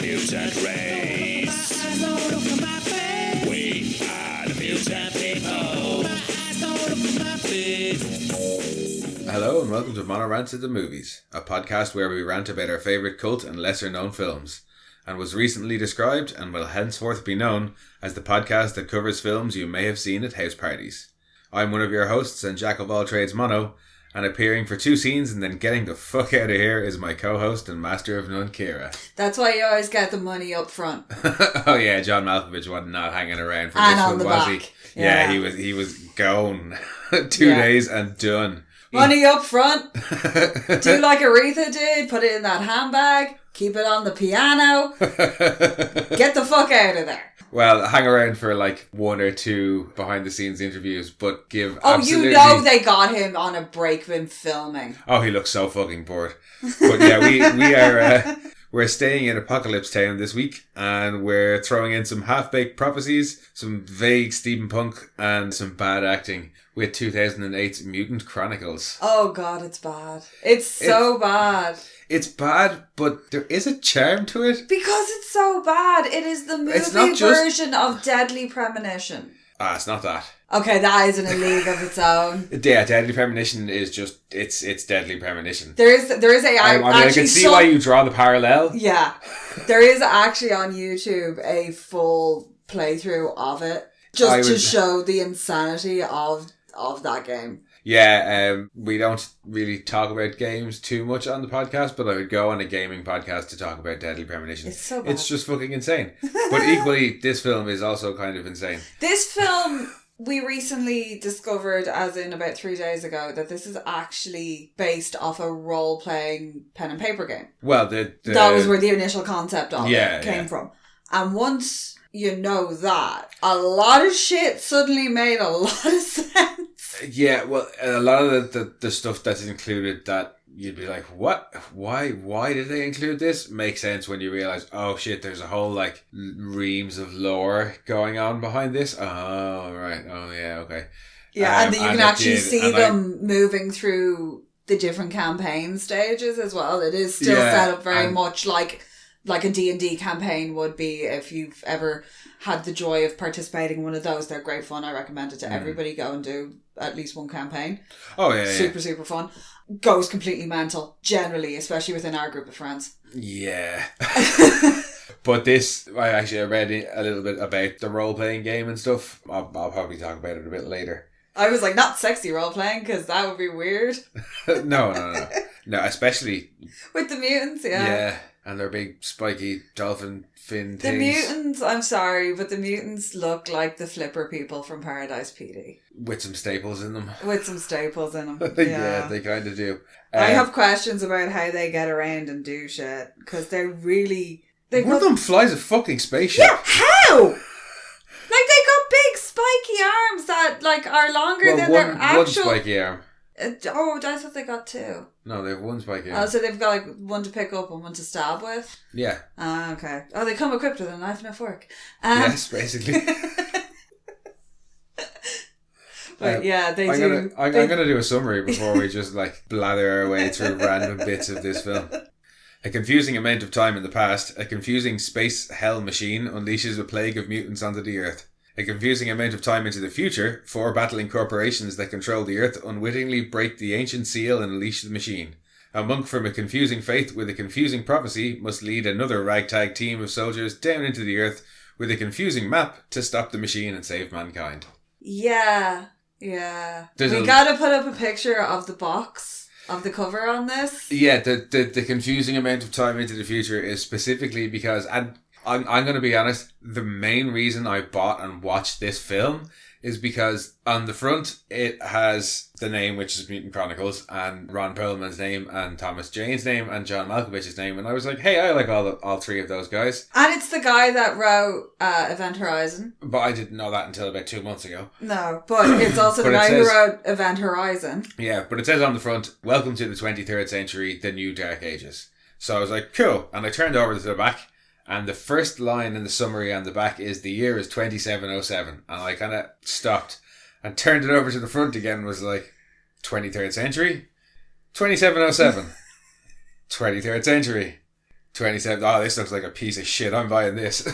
mutant race. We are the mutant people. Hello and welcome to Mono Rants at the Movies, a podcast where we rant about our favourite cult and lesser known films, and was recently described and will henceforth be known as the podcast that covers films you may have seen at house parties. I'm one of your hosts and jack of all trades, Mono, and appearing for 2 scenes and then getting the fuck out of here is my co-host and master of none, Kira. That's why you always get the money up front. Oh yeah, John Malkovich was not hanging around for and this on one, the was back. he? Yeah, he was gone. 2 days and done. Money up front. Do like Aretha did. Put it in that handbag. Keep it on the piano. Get the fuck out of there. Well, hang around for like 1 or 2 behind the scenes interviews, but give you know they got him on a break when filming. Oh, he looks so fucking bored. But yeah, we are we're staying in Apocalypse Town this week, and we're throwing in some half-baked prophecies, some vague steampunk, and some bad acting with 2008's Mutant Chronicles. Oh god, it's bad. It's so bad. It's bad, but there is a charm to it. Because it's so bad. It is the movie version of Deadly Premonition. Ah, it's not that. Okay, that is in a league of its own. Yeah, Deadly Premonition is just, it's Deadly Premonition. There is I can see why you draw the parallel. Yeah. There is actually on YouTube a full playthrough of it. Just to show the insanity of that game. Yeah, we don't really talk about games too much on the podcast, but I would go on a gaming podcast to talk about Deadly Premonition. It's so bad. It's just fucking insane. But equally, this film is also kind of insane. This film, we recently discovered, as in about 3 days ago, that this is actually based off a role-playing pen and paper game. Well, that was where the initial concept of it came from. And once you know that, a lot of shit suddenly made a lot of sense. Yeah, well, a lot of the stuff that's included that you'd be like, what? Why did they include this? Makes sense when you realise, oh shit, there's a whole like reams of lore going on behind this. Oh, right. Oh, yeah, okay. Yeah, and you can actually see them moving through the different campaign stages as well. It is still set up very much like a D&D campaign would be. If you've ever had the joy of participating in one of those, they're great fun. I recommend it to everybody. Go and do at least one campaign. Oh yeah, super fun. Goes completely mental generally, especially within our group of friends. Yeah. But this, I read a little bit about the role-playing game and stuff. I'll probably talk about it a bit later. I was like, not sexy role-playing, because that would be weird. No, especially with the mutants. Yeah, and their big spiky dolphin fin things. The mutants, I'm sorry, but the mutants look like the flipper people from Paradise PD. With some staples in them. Yeah, they kind of do. I have questions about how they get around and do shit, because they're really... One of them flies a fucking spaceship. Yeah, how? Like, they got big spiky arms that, like, are longer than their actual... One spiky arm. I thought they got 2. No, they have 1 spiky arm. Oh, so they've got, like, one to pick up and one to stab with? Yeah. Ah, okay. Oh, they come equipped with a knife and a fork. Yes, basically. But yeah, they do. I'm going to do a summary before we just, like, blather our way through random bits of this film. A confusing amount of time in the past, a confusing space hell machine unleashes a plague of mutants onto the Earth. A confusing amount of time into the future, 4 battling corporations that control the Earth unwittingly break the ancient seal and unleash the machine. A monk from a confusing faith with a confusing prophecy must lead another ragtag team of soldiers down into the Earth with a confusing map to stop the machine and save mankind. Yeah. We gotta put up a picture of the box of the cover on this. Yeah, the confusing amount of time into the future is specifically because, and I'm going to be honest, the main reason I bought and watched this film is because on the front it has the name, which is Mutant Chronicles, and Ron Perlman's name, and Thomas Jane's name, and John Malkovich's name, and I was like, hey, I like all 3 of those guys. And it's the guy that wrote Event Horizon. But I didn't know that until about 2 months ago. No, but it's also the guy who wrote Event Horizon. Yeah, but it says on the front, welcome to the 23rd century, the new dark ages. So I was like, cool, and I turned over to the back, and the first line in the summary on the back is the year is 2707. And I kind of stopped and turned it over to the front again and was like, 23rd century? 2707. 23rd century. 27. Oh, this looks like a piece of shit. I'm buying this.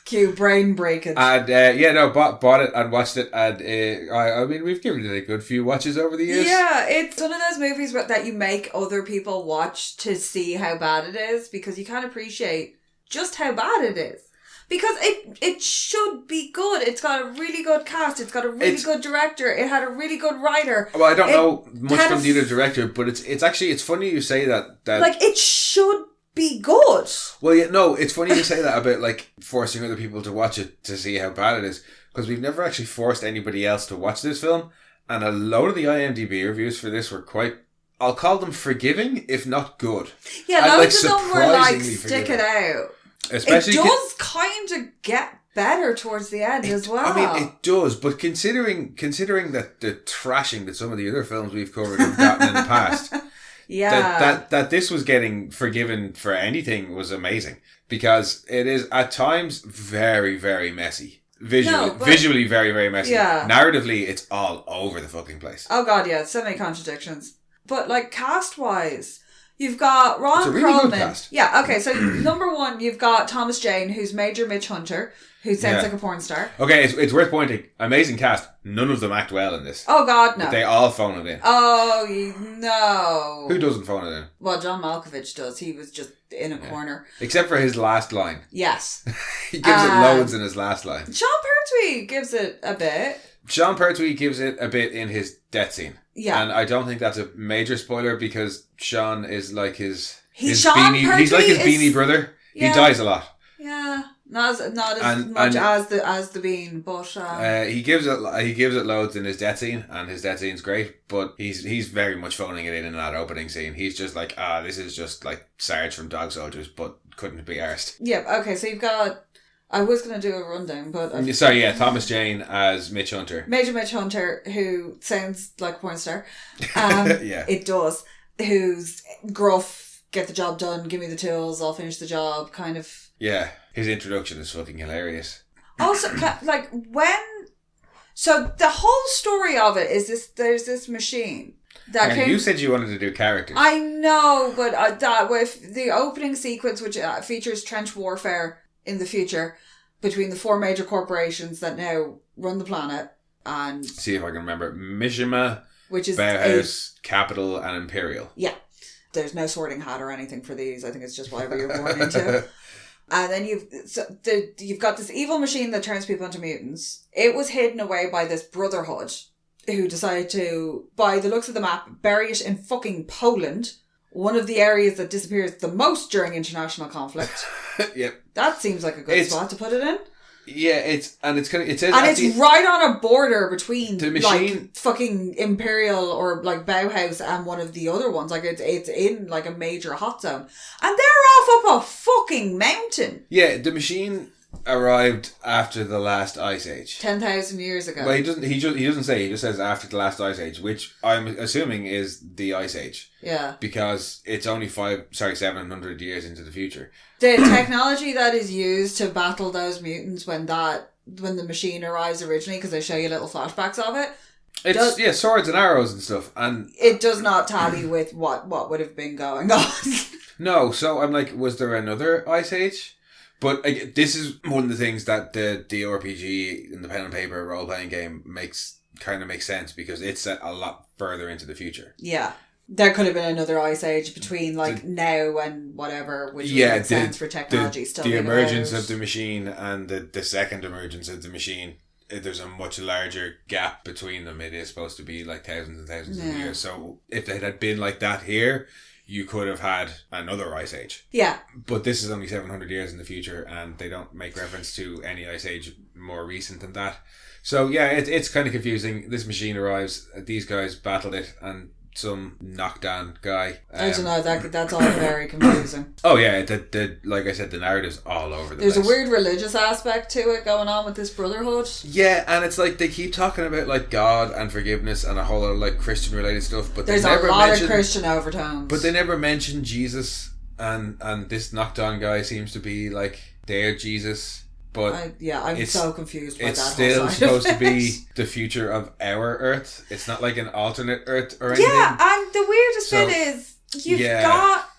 Cue brain breakage. And bought it and watched it, and I mean, we've given it a good few watches over the years. Yeah, it's one of those movies that you make other people watch to see how bad it is, because you can't appreciate just how bad it is. Because it should be good. It's got a really good cast. It's got a really good director. It had a really good writer. Well, I don't know much from the other director, but it's funny you say that. Like, it should be good. Well, yeah, no, it's funny you say that about like forcing other people to watch it to see how bad it is, because we've never actually forced anybody else to watch this film, and a load of the IMDb reviews for this were quite, I'll call them forgiving, if not good. Yeah, and, loads of them were like, stick it out. Especially it does kind of get better towards the end as well. I mean, it does, but considering that the trashing that some of the other films we've covered have gotten in the past. Yeah. That this was getting forgiven for anything was amazing, because it is at times very, very messy. Visually very, very messy. Yeah. Narratively, it's all over the fucking place. Oh god, yeah, so many contradictions. But like cast wise, you've got Ron It's a really good Perlman. cast. Yeah, okay, so number one, you've got Thomas Jane, who's Major Mitch Hunter, who sounds like a porn star. Okay, it's worth pointing. Amazing cast. None of them act well in this. Oh god, no. But they all phone it in. Oh, no. Who doesn't phone it in? Well, John Malkovich does. He was just in a corner. Except for his last line. Yes. He gives it loads in his last line. Sean Pertwee gives it a bit. Sean Pertwee gives it a bit in his death scene. Yeah. And I don't think that's a major spoiler, because Sean is like his Sean beanie. Pertwee He's like his beanie brother. Yeah. He dies a lot. Yeah. Not as much as the Bean, but he gives it loads in his death scene, and his death scene's great, but he's very much phoning it in that opening scene. He's just like, this is just like Sarge from Dog Soldiers, but couldn't be arsed. Yeah, okay, so you've got, I was going to do a rundown, but Thomas Jane as Mitch Hunter. Major Mitch Hunter, who sounds like a porn star. Yeah. It does. Who's gruff, get the job done, give me the tools, I'll finish the job, kind of. Yeah, his introduction is fucking hilarious. Also, like, so the whole story of it is there's this machine that you said you wanted to do characters. I know, but that with the opening sequence, which features trench warfare in the future between the four major corporations that now run the planet, and see if I can remember. Mishima, which is Bauhaus, Capital, and Imperial. Yeah, there's no sorting hat or anything for these. I think it's just whatever you're born into. And then you've got this evil machine that turns people into mutants. It was hidden away by this brotherhood who decided to, by the looks of the map, bury it in fucking Poland, one of the areas that disappears the most during international conflict. Yep. That seems like a good spot to put it in. Yeah, it's right on a border between the machine, like fucking Imperial or like Bauhaus and one of the other ones. Like it's in like a major hot zone, and they're off up a fucking mountain. Yeah, the machine arrived after the last ice age, 10,000 years ago. Well, he doesn't say. He just says after the last ice age, which I'm assuming is the ice age. Yeah, because it's only 700 years into the future. The technology that is used to battle those mutants when the machine arrives originally, because they show you little flashbacks of it. It's swords and arrows and stuff, and it does not tally with what would have been going on. No, so I'm like, was there another ice age? But this is one of the things that the RPG and the pen and paper role playing game makes sense, because it's set a lot further into the future. Yeah. There could have been another ice age between now and whatever, which would make sense for technology still. The emergence of the machine and the second emergence of the machine, there's a much larger gap between them. It is supposed to be like thousands and thousands of years. So if it had been like that here, you could have had another ice age. Yeah. But this is only 700 years in the future, and they don't make reference to any ice age more recent than that. So yeah, it's kind of confusing. This machine arrives, these guys battled it, and some knockdown guy. I don't know, that's all very confusing. Oh yeah, like I said, the narrative's all over the place. There's a weird religious aspect to it going on with this brotherhood. Yeah, and it's like they keep talking about like God and forgiveness and a whole lot of like Christian related stuff, but there's they never a lot of Christian overtones. But they never mention Jesus, and this knockdown guy seems to be like their Jesus. But I'm so confused by that. It's still supposed to be the future of our Earth. It's not like an alternate Earth or anything. Yeah, and the weirdest bit is you've got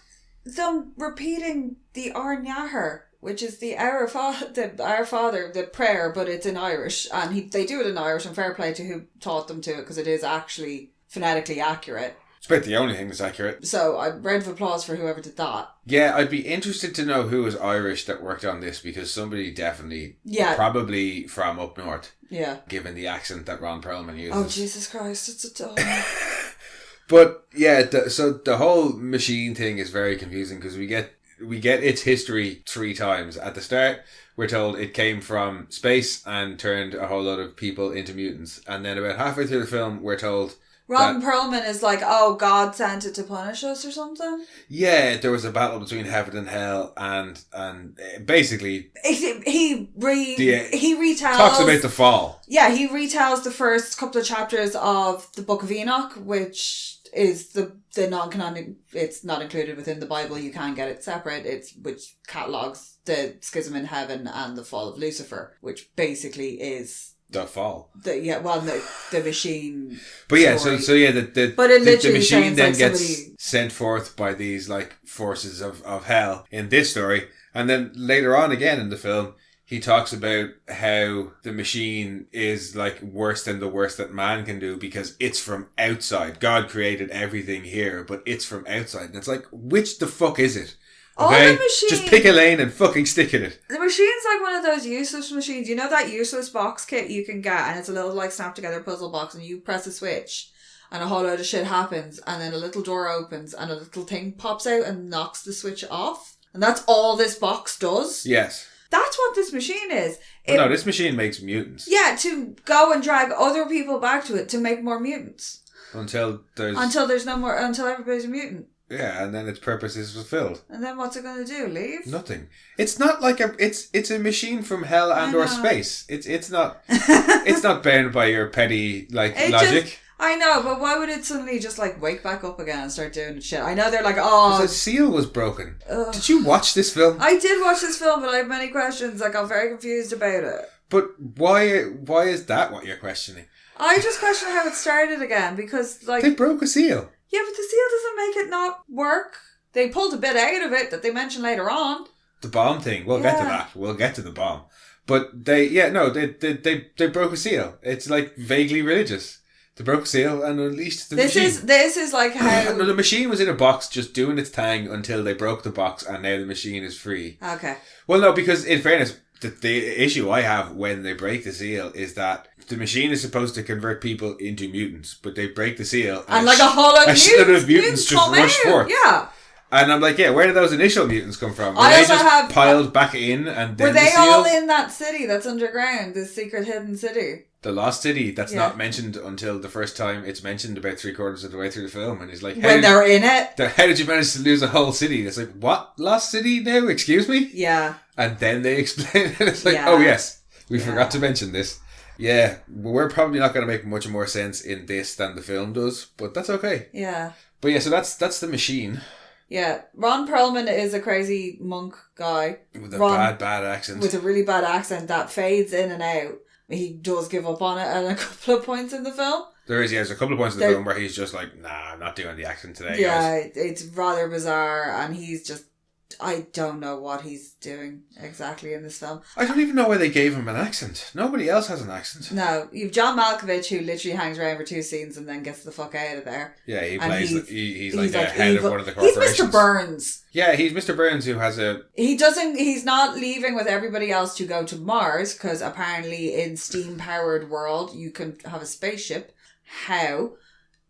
them repeating the Ar Nahar, which is the Our Father, the prayer, but it's in Irish, and they do it in Irish, and fair play to who taught them to it, because it is actually phonetically accurate. It's about the only thing that's accurate. So a round of applause for whoever did that. Yeah, I'd be interested to know who was Irish that worked on this, because somebody definitely, probably from up north. Yeah. Given the accent that Ron Perlman uses. Oh, Jesus Christ, it's a dumb. But yeah, so the whole machine thing is very confusing, because we get its history 3 times. At the start, we're told it came from space and turned a whole lot of people into mutants. And then about halfway through the film, we're told Ron Perlman is like, oh, God sent it to punish us or something? Yeah, there was a battle between heaven and hell, and basically he retells, talks about the fall. Yeah, he retells the first couple of chapters of the Book of Enoch, which is the non-canonic. It's not included within the Bible. You can get it separate. Which catalogues the schism in heaven and the fall of Lucifer, which basically is the fall. The machine. But yeah, story. The machine then gets sent forth by these like forces of hell in this story, and then later on again in the film, he talks about how the machine is like worse than the worst that man can do, because it's from outside. God created everything here, but it's from outside, and it's like, which the fuck is it? Okay, just pick a lane and fucking stick in it. The machine's like one of those useless machines. You know that useless box kit you can get, and it's a little like snap together puzzle box, and you press a switch and a whole load of shit happens, and then a little door opens and a little thing pops out and knocks the switch off, and that's all this box does. Yes. That's what this machine is. No, this machine makes mutants. Yeah, to go and drag other people back to it to make more mutants. Until there's no more, until everybody's a mutant. Yeah, and then its purpose is fulfilled. And then what's it going to do? Leave? Nothing. It's not like it's a machine from hell and or space. It's not it's not bound by your petty logic. I know, but why would it suddenly just like wake back up again and start doing shit? I know they're like, oh, the seal was broken. Ugh. Did you watch this film? I did watch this film, but I have many questions. I got very confused about it. But why is that what you're questioning? I just question how it started again, because like they broke a seal. Yeah, but the seal doesn't make it not work. They pulled a bit out of it that they mentioned later on. The bomb thing. We'll get to that. We'll get to the bomb. But they broke a seal. It's like vaguely religious. They broke a seal and unleashed the machine. This is like how... No, the machine was in a box just doing its thing until they broke the box, and now the machine is free. Okay. Well, no, because in fairness, the issue I have when they break the seal is that the machine is supposed to convert people into mutants, but they break the seal and like a whole lot of mutants just rush forth. Yeah. And I'm like, yeah, where did those initial mutants come from? Were they just piled back in, and then were they all in that city that's underground, the secret hidden city? The Lost City, that's not mentioned until the first time it's mentioned about 3/4 of the way through the film, and he's like, when they're in it? How did you manage to lose a whole city? It's like, what? Lost City now? Excuse me? Yeah. And then they explain it. It's like, oh yes, we forgot to mention this. Yeah, we're probably not going to make much more sense in this than the film does, but that's okay. Yeah. But yeah, so that's the machine. Yeah, Ron Perlman is a crazy monk guy. With a bad accent. With a really bad accent that fades in and out. He does give up on it at a couple of points in the film. There's a couple of points in the film where he's just like, nah, I'm not doing the accent today, guys. It's rather bizarre, and he's just... I don't know what he's doing exactly in this film. I don't even know why they gave him an accent. Nobody else has an accent. No, you've John Malkovich, who literally hangs around for 2 scenes and then gets the fuck out of there. Yeah, he plays. He's like the head of one of the corporations. He's Mr. Burns. Yeah, he's Mr. Burns, who has a... He's not leaving with everybody else to go to Mars, because apparently in steam-powered world you can have a spaceship. How?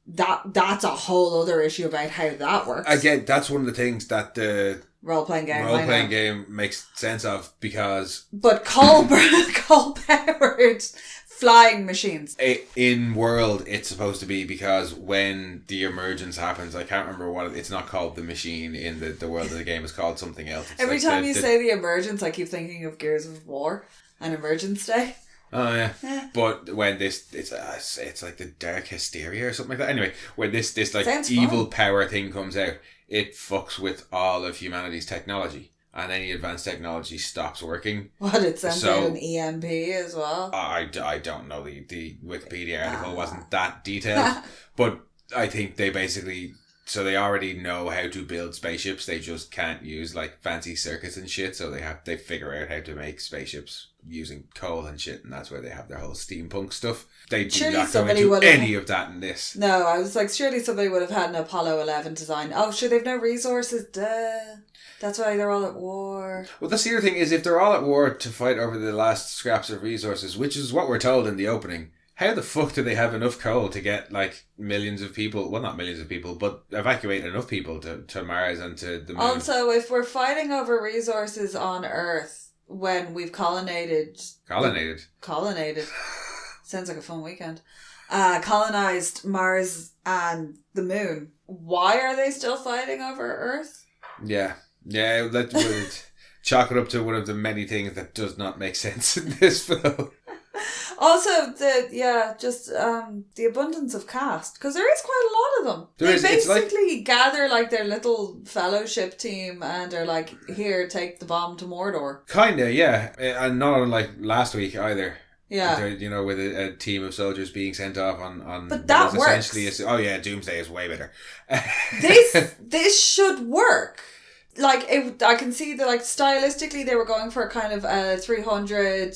That's a whole other issue about how that works. Again, that's one of the things that the... Role-playing game makes sense of, because... But coal-powered flying machines. In world, it's supposed to be, because when the emergence happens, I can't remember what it's not called the machine in the world of the game, it's called something else. It's Every time you say the emergence, I keep thinking of Gears of War and Emergence Day. Oh yeah. But when it's like the dark hysteria or something like that. Anyway, when this like sounds evil power thing comes out, it fucks with all of humanity's technology, and any advanced technology stops working. What, it sends out an EMP as well? I don't know, the Wikipedia article wasn't that detailed, but I think they basically So they already know how to build spaceships. They just can't use like fancy circuits and shit. So they figure out how to make spaceships using coal and shit, and that's where they have their whole steampunk stuff. They do not go into any of that in this. No, I was like, surely somebody would have had an Apollo 11 design. Oh, sure, they've no resources. Duh. That's why they're all at war. Well, that's the other thing is if they're all at war to fight over the last scraps of resources, which is what we're told in the opening. How the fuck do they have enough coal to get like millions of people, well not millions of people, but evacuate enough people to Mars and to the moon? Also, if we're fighting over resources on Earth when we've colonized... Sounds like a fun weekend. Colonized Mars and the moon. Why are they still fighting over Earth? Yeah, that would chalk it up to one of the many things that does not make sense in this film. Also, the abundance of cast, because there is quite a lot of them. They basically gather like their little fellowship team and are like, here, take the bomb to Mordor. Kinda, yeah. And not unlike last week either. Yeah. You know, with a team of soldiers being sent off on but that works. Doomsday is way better. This should work. Like, I can see that, like, stylistically they were going for a kind of 300...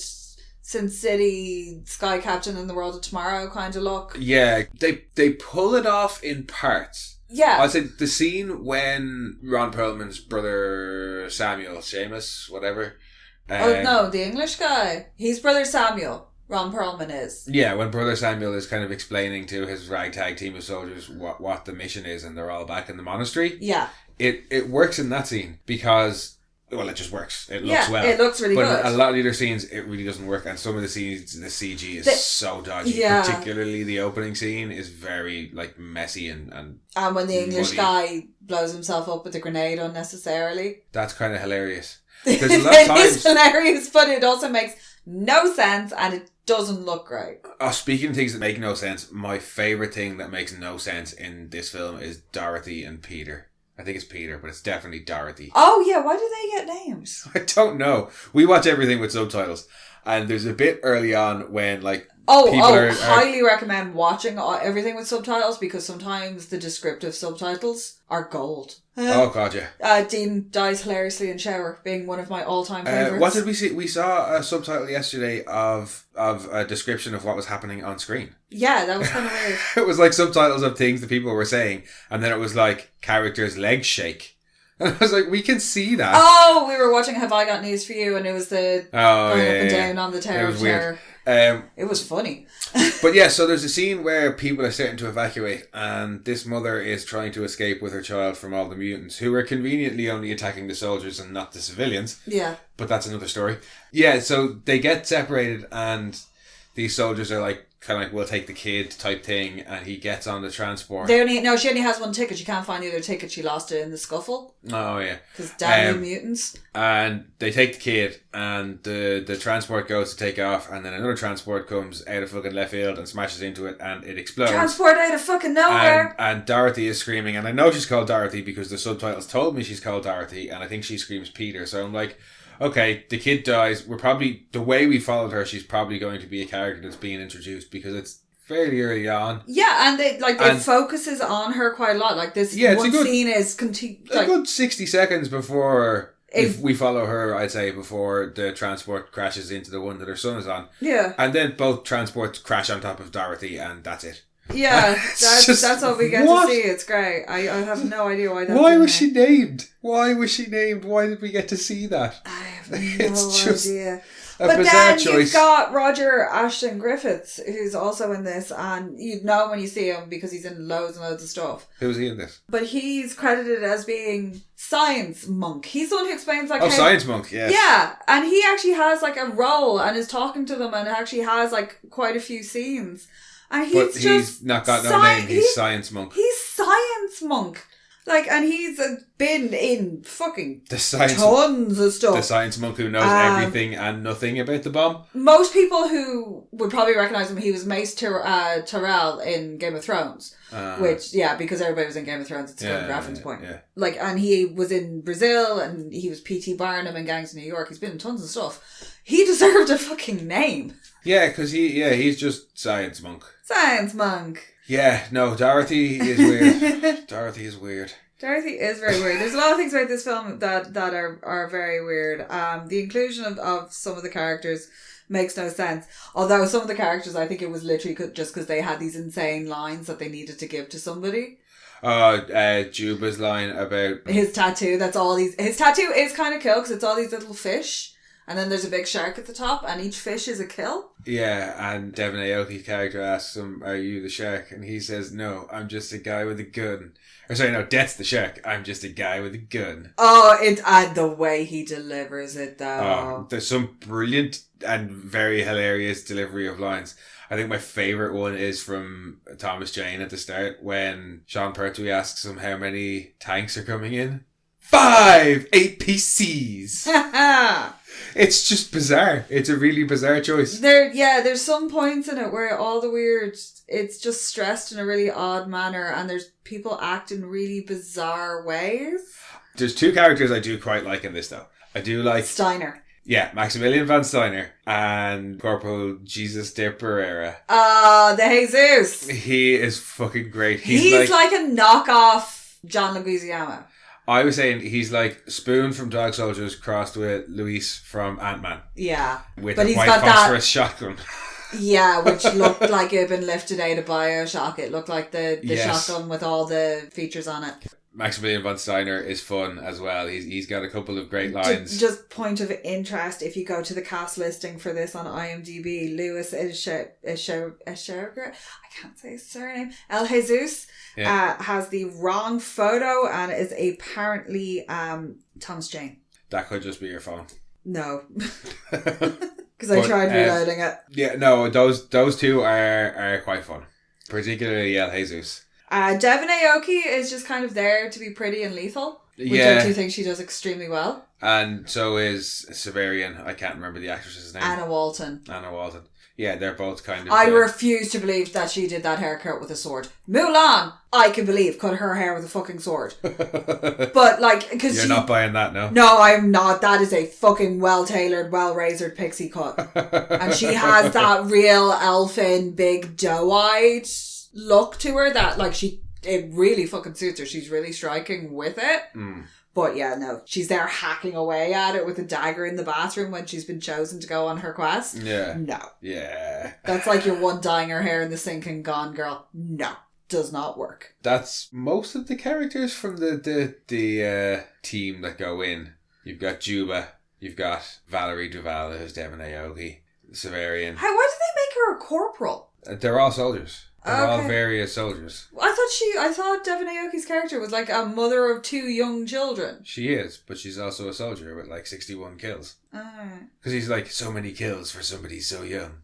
Sin City, Sky Captain and the World of Tomorrow kind of look. Yeah, they pull it off in parts. Yeah. I'd say the scene when Ron Perlman's brother Samuel, Seamus, whatever. The English guy. He's brother Samuel. Ron Perlman is. Yeah, when brother Samuel is kind of explaining to his ragtag team of soldiers what the mission is and they're all back in the monastery. Yeah. It works in that scene because... Well, it just works. It looks well. It looks really good. But a lot of the other scenes, it really doesn't work. And some of the scenes, the CG is so dodgy. Yeah. Particularly the opening scene is very, like, messy and when the English muddy. Guy blows himself up with a grenade unnecessarily. That's kind of hilarious. There's a lot of times... It is hilarious, but it also makes no sense and it doesn't look great. Speaking of things that make no sense, my favourite thing that makes no sense in this film is Dorothy and Peter. I think it's Peter, but it's definitely Dorothy. Oh, yeah. Why do they get names? I don't know. We watch everything with subtitles. And there's a bit early on when, like, highly recommend watching everything with subtitles because sometimes the descriptive subtitles are gold. Oh, God, yeah. Dean dies hilariously in shower, being one of my all-time favourites. What did we see? We saw a subtitle yesterday of a description of what was happening on screen. Yeah, that was kind of weird. It was like subtitles of things that people were saying, and then it was like characters' legs shake. And I was like, we can see that. Oh, we were watching Have I Got News For You, and it was the going up and down on the Tower of Terror. It was funny. But yeah, so there's a scene where people are starting to evacuate and this mother is trying to escape with her child from all the mutants who are conveniently only attacking the soldiers and not the civilians. Yeah. But that's another story. Yeah, so they get separated and these soldiers are like, kind of like, we'll take the kid type thing, and he gets on the transport. She only has one ticket. She can't find the other ticket. She lost it in the scuffle. Oh, yeah. Because damn mutants. And they take the kid, and the transport goes to take off, and then another transport comes out of fucking left field and smashes into it, and it explodes. Transport out of fucking nowhere! And Dorothy is screaming, and I know she's called Dorothy because the subtitles told me she's called Dorothy, and I think she screams Peter, so I'm like... Okay, the kid dies. The way we followed her, she's probably going to be a character that's being introduced because it's fairly early on. Yeah, and it focuses on her quite a lot. Like this scene is a good 60 seconds before we follow her, I'd say, before the transport crashes into the one that her son is on. Yeah. And then both transports crash on top of Dorothy and that's it. Yeah, that's all we get to see. It's great. I have no idea why that's Why was she named? Why did we get to see that? I have no idea. But then you've got Roger Ashton Griffiths, who's also in this, and you'd know when you see him because he's in loads and loads of stuff. Who's he in this? But he's credited as being Science Monk. He's the one who explains like Science Monk, yes. Yeah, and he actually has like a role and is talking to them and actually has like quite a few scenes. And he's not got no name. He's Science Monk. He's Science Monk. Like, and he's been in fucking tons of stuff. The Science Monk who knows everything and nothing about the bomb. Most people who would probably recognise him, he was Mace Tyrell in Game of Thrones. Which, because everybody was in Game of Thrones, it's a good reference point. Yeah. Like, and he was in Brazil, and he was P.T. Barnum in Gangs of New York. He's been in tons of stuff. He deserved a fucking name. Yeah, because he's just Science Monk. Science Monk. Yeah, no, Dorothy is weird. Dorothy is weird. Dorothy is very weird. There's a lot of things about this film that are very weird. The inclusion of some of the characters makes no sense. Although some of the characters, I think it was literally just because they had these insane lines that they needed to give to somebody. Juba's line about his tattoo. His tattoo is kind of cool because it's all these little fish, and then there's a big shark at the top, and each fish is a kill. Yeah, and Devon Aoki's character asks him, "Are you the shark?" And he says, "No, I'm just a guy with a gun." Or sorry, no, Death's the shark. I'm just a guy with a gun. Oh, and the way he delivers it, though. There's some brilliant and very hilarious delivery of lines. I think my favourite one is from Thomas Jane at the start when Sean Pertwee asks him how many tanks are coming in. 5 APCs. It's just bizarre. It's a really bizarre choice. There's some points in it where all the weird, it's just stressed in a really odd manner, and there's people act in really bizarre ways. There's two characters I do quite like in this though. I do like Steiner. Yeah, Maximilian von Steiner and Corporal Jesus de Pereira. The Jesus. He is fucking great. He's like a knockoff John Leguizamo. I was saying he's like Spoon from Dog Soldiers crossed with Luis from Ant-Man. Yeah. With a white phosphorus shotgun. Yeah, which looked like it had been lifted out of Bioshock. It looked like the shotgun with all the features on it. Maximilian von Steiner is fun as well. He's got a couple of great lines. Just point of interest, if you go to the cast listing for this on IMDb, Louis Echeverria, I can't say his surname, El Jesus, has the wrong photo and is apparently Thomas Jane. That could just be your phone. No. Because I tried reloading it. Yeah, no, those two are quite fun. Particularly El Jesus. Devon Aoki is just kind of there to be pretty and lethal, which I do think she does extremely well. And so is Severian. I can't remember the actress's name. Anna Walton. Yeah, they're both kind of... I refuse to believe that she did that haircut with a sword. Mulan, I can believe, cut her hair with a fucking sword. But like, because you're not buying that, no? No, I'm not. That is a fucking well-tailored, well-razored pixie cut. And she has that real elfin, big doe-eyed look to her that like it really fucking suits her. She's really striking with it. But yeah, no, she's there hacking away at it with a dagger in the bathroom when she's been chosen to go on her quest. Yeah. No. Yeah. That's like your one dyeing her hair in the sink and gone girl. No. Does not work. That's most of the characters from the team that go in. You've got Juba, you've got Valerie Duval, who's Devon Aoki, Severian. Why did they make her a corporal? They're all soldiers. They're all various soldiers. I thought Devon Aoki's character was like a mother of 2 young children. She is, but she's also a soldier with like 61 kills. Because he's like, so many kills for somebody so young.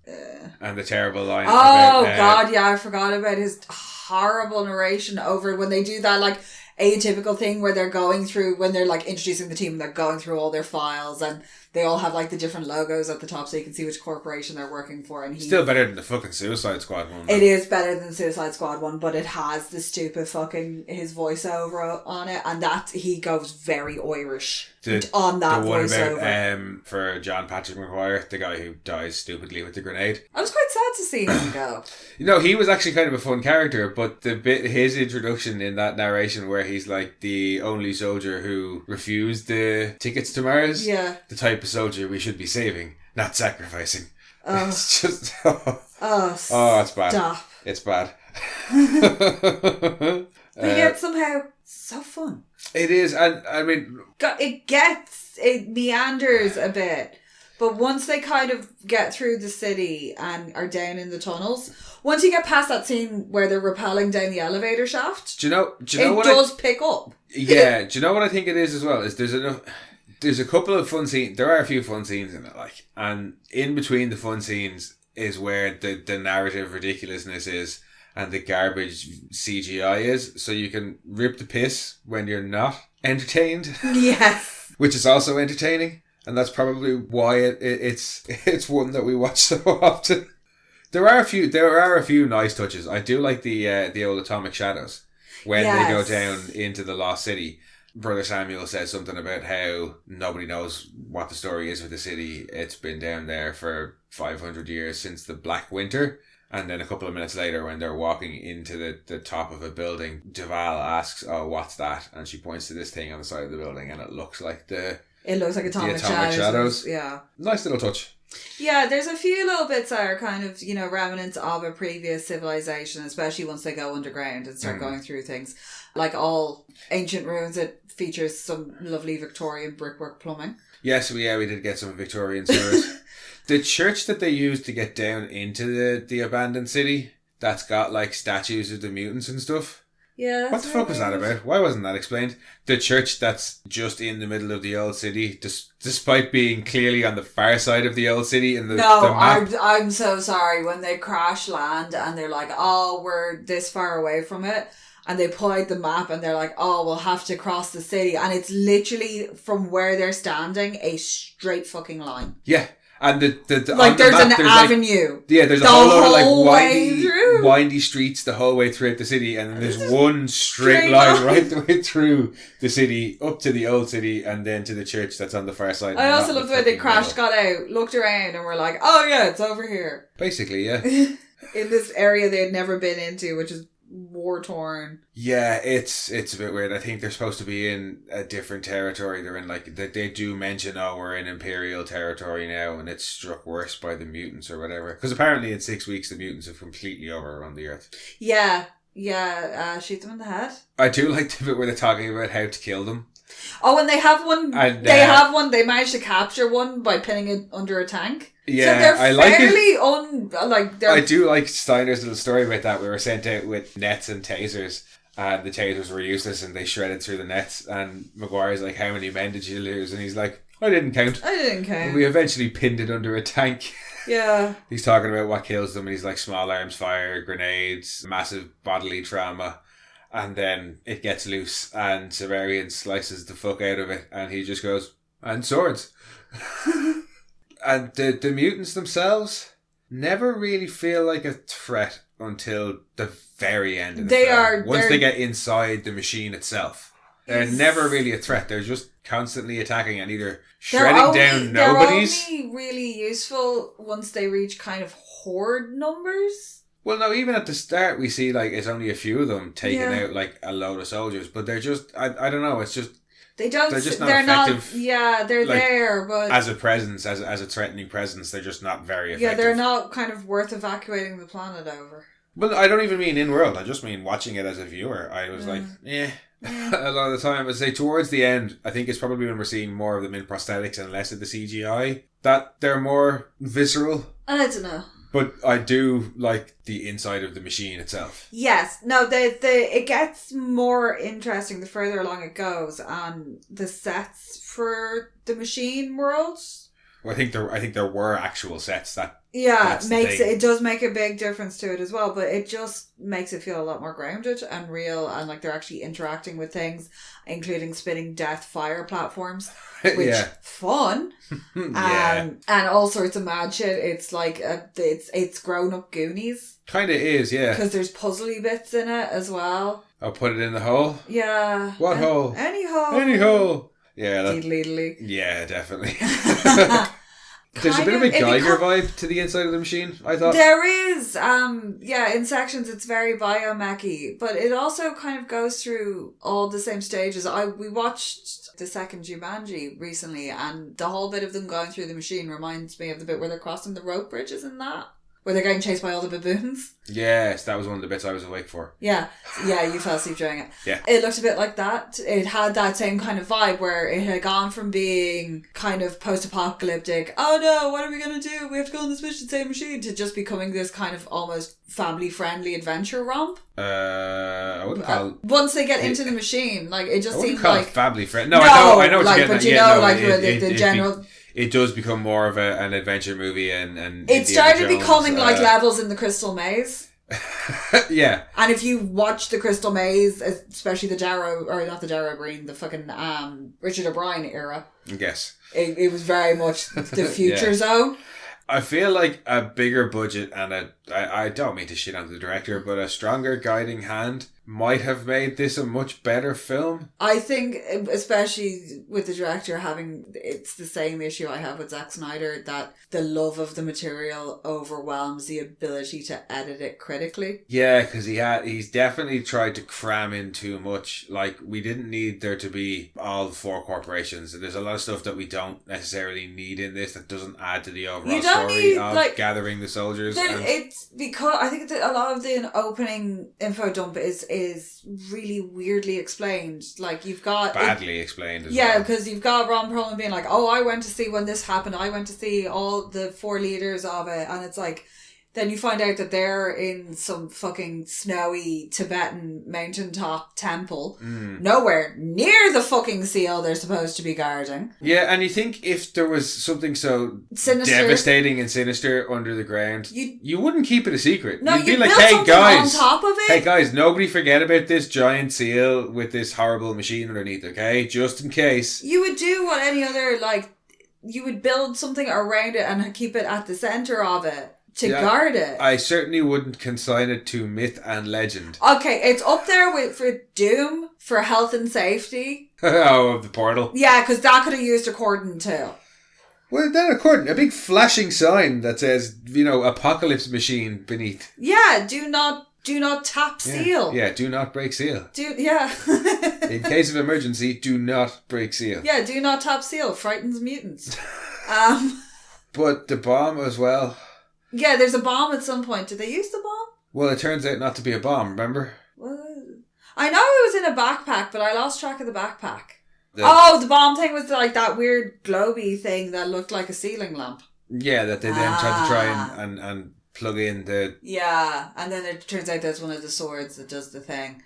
And the terrible line about... God, yeah, I forgot about his horrible narration over when they do that like atypical thing where they're going through, when they're like introducing the team, they're going through all their files and they all have like the different logos at the top so you can see which corporation they're working for. And still better than the fucking Suicide Squad one. It is better than the Suicide Squad one, but it has the stupid fucking his voiceover on it, and that he goes very Irish on that the one voiceover. About for John Patrick Maguire, the guy who dies stupidly with the grenade. I was quite sad to see him go. You know, he was actually kind of a fun character, but his introduction in that narration where he's like the only soldier who refused the tickets to Mars, the type of soldier we should be saving, not sacrificing. It's just it's bad. Stop. It's bad. But yet somehow so fun. It is, and I mean, it meanders a bit, but once they kind of get through the city and are down in the tunnels, once you get past that scene where they're rappelling down the elevator shaft, do you know it does pick up. Yeah, do you know what I think it is as well? Is there's a couple of fun scenes. There are a few fun scenes in it, like, and in between the fun scenes is where the narrative ridiculousness is and the garbage CGI is, so you can rip the piss when you're not entertained. Yes. Which is also entertaining, and that's probably why it's one that we watch so often. There are a few nice touches. I do like the old atomic shadows when they go down into the lost city. Brother Samuel says something about how nobody knows what the story is with the city. It's been down there for 500 years since the Black Winter. And then a couple of minutes later, when they're walking into the top of a building, Duval asks, "Oh, what's that?" And she points to this thing on the side of the building, and it looks like Atomic Shadows. Yeah. Nice little touch. Yeah, there's a few little bits that are kind of, remnants of a previous civilization, especially once they go underground and start going through things. Like all ancient ruins, it features some lovely Victorian brickwork plumbing. Yes, we did get some Victorian sewers. The church that they used to get down into the abandoned city, that's got like statues of the mutants and stuff. Yeah, that's what the fuck was that about? Why wasn't that explained? The church that's just in the middle of the old city, despite being clearly on the far side of the old city in the map. I'm so sorry. When they crash land and they're like, oh, we're this far away from it, and they pull out the map and they're like, oh, we'll have to cross the city, and it's literally from where they're standing a straight fucking line. Yeah. And there's an avenue. There's a whole lot of like windy streets the whole way throughout the city, and then there's one straight line right the way through the city, up to the old city, and then to the church that's on the far side. I also love the way they crashed, got out, looked around, and were like, oh yeah, it's over here. Basically, yeah. In this area they had never been into, which is war-torn. Yeah, it's a bit weird. I think they're supposed to be in a different territory. They're in like they do mention, oh, we're in Imperial territory now, and it's struck worse by the mutants or whatever. Because apparently in 6 weeks the mutants have completely overrun the Earth. Yeah, shoot them in the head. I do like the bit where they're talking about how to kill them. Oh, and they have one. And, they managed to capture one by pinning it under a tank. Yeah, so they're I like it. I do like Steiner's little story about that. We were sent out with nets and tasers, and the tasers were useless, and they shredded through the nets. And Maguire's like, "How many men did you lose?" And he's like, "I didn't count." And we eventually pinned it under a tank. Yeah. He's talking about what kills them, and he's like, small arms fire, grenades, massive bodily trauma. And then it gets loose, and Severian slices the fuck out of it, and he just goes, "And swords." And the mutants themselves never really feel like a threat until the very end of the film. Once they get inside the machine itself. They're never really a threat. They're just constantly attacking and either shredding down nobodies. They're only really useful once they reach kind of horde numbers. Well, no, even at the start we see like it's only a few of them taking out like a load of soldiers. But they're just, I don't know, it's just... They're just not effective. They're like, there, but... As a presence, as a threatening presence, they're just not very effective. Yeah, they're not kind of worth evacuating the planet over. Well, I don't even mean in-world. I just mean watching it as a viewer. I was like, a lot of the time. I'd say towards the end, I think it's probably when we're seeing more of them in prosthetics and less of the CGI, that they're more visceral. I don't know. But I do like the inside of the machine itself. Yes. No, it gets more interesting the further along it goes, and the sets for the machine world. Well, I think there were actual sets that. Yeah, it does make a big difference to it as well, but it just makes it feel a lot more grounded and real, and like they're actually interacting with things, including spitting death fire platforms, which fun. And all sorts of mad shit. It's like it's grown up Goonies. Kind of is, yeah. Because there's puzzly bits in it as well. I'll put it in the hole. Yeah. What hole? Any hole. Any hole. Yeah. Deedly. Yeah, definitely. There's a bit of a Geiger vibe to the inside of the machine, I thought. There is. In sections it's very biomech-y, but it also kind of goes through all the same stages. We watched the second Jumanji recently, and the whole bit of them going through the machine reminds me of the bit where they're crossing the rope bridges and that. Where they're getting chased by all the baboons. Yes, that was one of the bits I was awake for. Yeah, you fell asleep during it. Yeah. It looked a bit like that. It had that same kind of vibe where it had gone from being kind of post-apocalyptic, oh no, what are we going to do? We have to go on this mission to save machine, to just becoming this kind of almost family-friendly adventure romp. I wouldn't call it... Once they get into the machine, like, it just seemed like... I wouldn't call it family-friendly. No, I know what like, you're getting at. But you know, like, the general... It does become more of an adventure movie, and it started becoming like levels in the Crystal Maze. Yeah. And if you watch the Crystal Maze, especially the Darrow, or not the Darrow Green, the fucking Richard O'Brien era. Yes. It was very much the future zone. I feel like a bigger budget and I don't mean to shit on the director, but a stronger guiding hand might have made this a much better film. I think, especially with the director it's the same issue I have with Zack Snyder, that the love of the material overwhelms the ability to edit it critically. Yeah, because he's definitely tried to cram in too much. Like, we didn't need there to be all 4 corporations. There's a lot of stuff that we don't necessarily need in this that doesn't add to the overall story of gathering the soldiers. It's because I think that a lot of the opening info dump is really weirdly explained. Like, you've got badly explained as well. Yeah, because you've got Ron Perlman being like, oh, I went to see when this happened, I went to see all the 4 leaders of it, and it's like, then you find out that they're in some fucking snowy Tibetan mountaintop temple, nowhere near the fucking seal they're supposed to be guarding. Yeah, and you think if there was something so sinister, devastating and sinister under the ground, you wouldn't keep it a secret. No, you'd be like, hey guys, on top of it. Hey guys, nobody forget about this giant seal with this horrible machine underneath, okay? Just in case. You would do what any other, like, you would build something around it and keep it at the centre of it. To guard it. I certainly wouldn't consign it to myth and legend. Okay, it's up there for Doom, for health and safety. Oh, of the portal. Yeah, because that could have used a cordon too. Well, then a cordon, a big flashing sign that says, apocalypse machine beneath. Yeah, do not tap seal. Yeah, do not break seal. In case of emergency, do not break seal. Yeah, do not tap seal. Frightens mutants. But the bomb as well. Yeah, there's a bomb at some point. Did they use the bomb? Well, it turns out not to be a bomb, remember? Well, I know it was in a backpack, but I lost track of the backpack. The bomb thing was like that weird globy thing that looked like a ceiling lamp. Yeah, that they then tried to try and plug in the... Yeah, and then it turns out that's one of the swords that does the thing.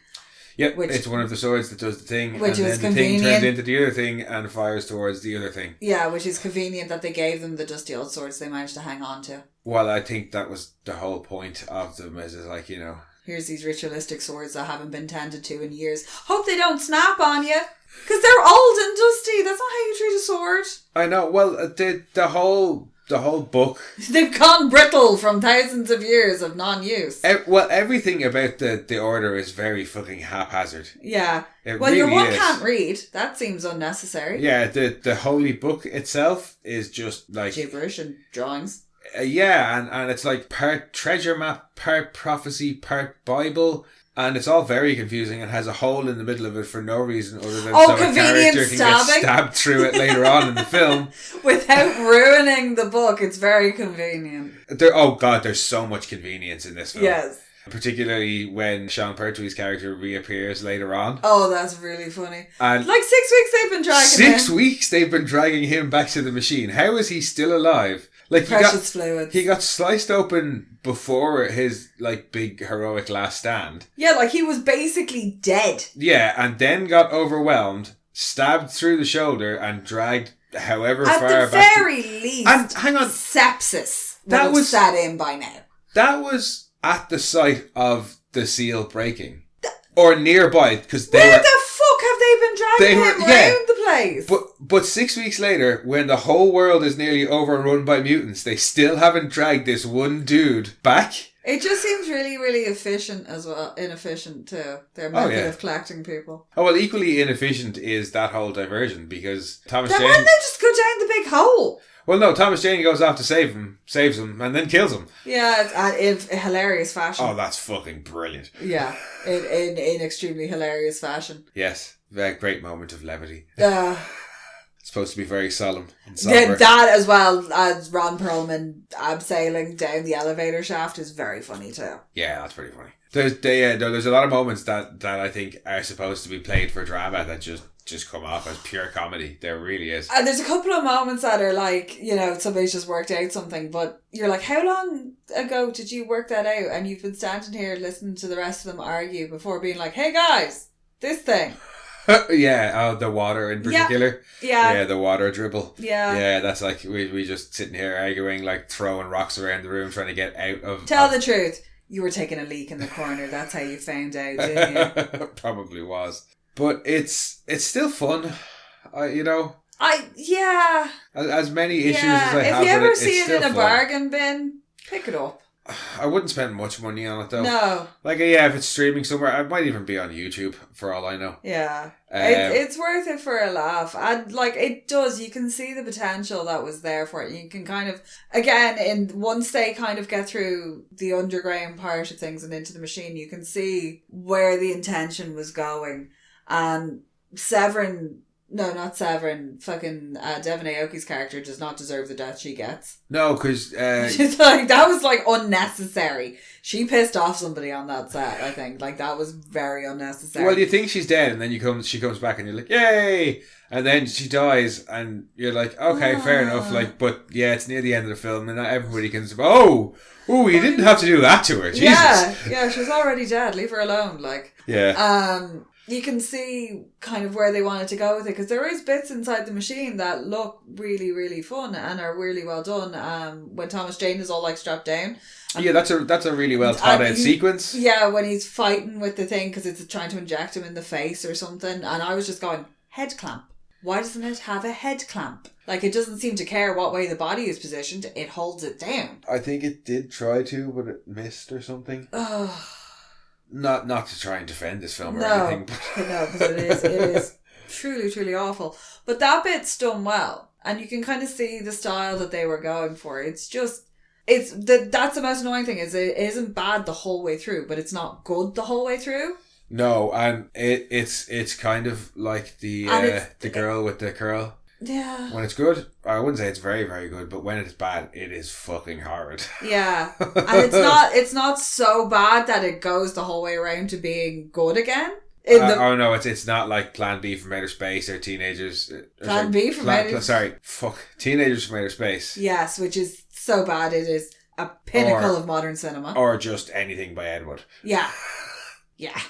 Yep, it's one of the swords that does the thing, which and is then convenient. The thing turns into the other thing and fires towards the other thing. Yeah, which is convenient that they gave them the dusty old swords they managed to hang on to. Well, I think that was the whole point of them, is like, here's these ritualistic swords that haven't been tended to in years. Hope they don't snap on you, because they're old and dusty. That's not how you treat a sword. I know. Well, the whole book. They've gone brittle from thousands of years of non-use. Everything about the order is very fucking haphazard. Yeah. It well, really your one is. can't read. That seems unnecessary. Yeah, the holy book itself is just like... gibberish and drawings. And it's like part treasure map, part prophecy, part Bible... And it's all very confusing and has a hole in the middle of it for no reason other than so a character can get stabbed through it later on in the film. Without ruining the book, it's very convenient. There's so much convenience in this film. Yes. Particularly when Sean Pertwee's character reappears later on. Oh, that's really funny. And like 6 weeks they've been dragging him. 6 weeks they've been dragging him back to the machine. How is he still alive? Like precious fluids. He got sliced open before his big heroic last stand. Yeah, like he was basically dead. Yeah, and then got overwhelmed, stabbed through the shoulder, and dragged however far back. At the very least, and hang on, sepsis was sat in by now. That was at the site of the seal breaking, or nearby, because they Where the fuck have they been dragging him around the place? But 6 weeks later, when the whole world is nearly overrun by mutants, they still haven't dragged this one dude back. It just seems really, really efficient as well. Inefficient too. Their method of collecting people. Oh, well, equally inefficient is that whole diversion, because Thomas Jane... Why don't they just go down the big hole? Well, no, Thomas Jane goes off to saves him, and then kills him. Yeah, in hilarious fashion. Oh, that's fucking brilliant. Yeah, in extremely hilarious fashion. Yes, very great moment of levity. It's supposed to be very solemn and somber. Yeah, that as well as Ron Perlman abseiling down the elevator shaft is very funny too. Yeah, that's pretty funny. There's a lot of moments that I think are supposed to be played for drama that just come off as pure comedy. There really is. And there's a couple of moments that are like, somebody's just worked out something, but you're like, how long ago did you work that out? And you've been standing here listening to the rest of them argue before being like, hey guys, this thing. Yeah, the water in particular. Yeah, the water dribble. Yeah, that's like we just sitting here arguing, like throwing rocks around the room trying to get out of... Tell the truth. You were taking a leak in the corner. That's how you found out, didn't you? Probably was. But it's still fun. Yeah. As many issues as I have if you ever with see it in a fun. bargain bin, pick it up. I wouldn't spend much money on it though. No. Like, yeah, if it's streaming somewhere, it might even be on YouTube for all I know. Yeah. It's worth it for a laugh. And, like, it does. You can see the potential that was there for it. You can kind of, again, once they kind of get through the underground part of things and into the machine, you can see where the intention was going. And fucking Devon Aoki's character does not deserve the death she gets. No, because... She's like, that was, like, unnecessary. She pissed off somebody on that set, I think. Like, that was very unnecessary. Well, you think she's dead, and then she comes back, and you're like, yay! And then she dies, and you're like, okay, fair enough. Like, but yeah, it's near the end of the film, and not everybody can say, oh, you didn't have to do that to her. Jesus. Yeah, she was already dead. Leave her alone. Like, yeah. You can see kind of where they wanted to go with it, because there is bits inside the machine that look really, really fun and are really well done. When Thomas Jane is all like strapped down. Yeah, that's a really well thought out sequence. Yeah, when he's fighting with the thing because it's trying to inject him in the face or something, and I was just going, head clamp. Why doesn't it have a head clamp? Like, it doesn't seem to care what way the body is positioned. It holds it down. I think it did try to, but it missed or something. Not to try and defend this film or anything. No, because it is truly, truly awful. But that bit's done well. And you can kind of see the style that they were going for. It's just... that's the most annoying thing, is it isn't bad the whole way through, but it's not good the whole way through. No, and it's kind of like the girl with the curl. Yeah. When it's good, I wouldn't say it's very, very good, but when it's bad, it is fucking hard. Yeah. And it's not so bad that it goes the whole way around to being good again. No, it's not like Plan B from Outer Space or Teenagers. Teenagers from Outer Space. Yes, which is so bad it is a pinnacle of modern cinema. Or just anything by Ed Wood. Yeah. Yeah.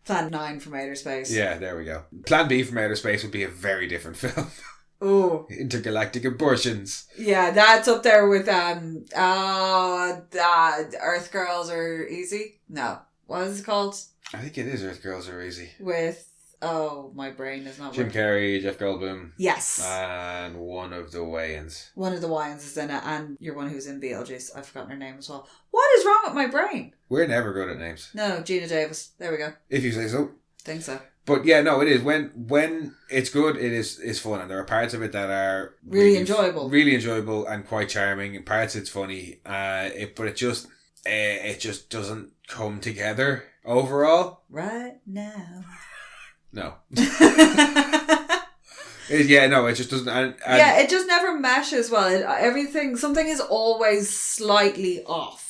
Plan 9 from Outer Space. Yeah, there we go. Plan B from Outer Space would be a very different film. Ooh. Intergalactic abortions. Yeah, that's up there with Earth Girls Are Easy. No. What is it called? I think it is Earth Girls Are Easy. With... my brain is not Jim working. Carrey, Jeff Goldblum. Yes. And one of the Wayans. One of the Wayans is in it, and you're one who's in Beetlejuice. I've forgotten her name as well. What is wrong with my brain? We're never good at names. No, Gina Davis. There we go. If you say so. Think so. But yeah, no, it is. When it's good, it's fun, and there are parts of it that are really enjoyable. Really enjoyable and quite charming. In parts it's funny. But it just doesn't come together overall. Right now. No. It just doesn't. And it just never meshes well. Something is always slightly off.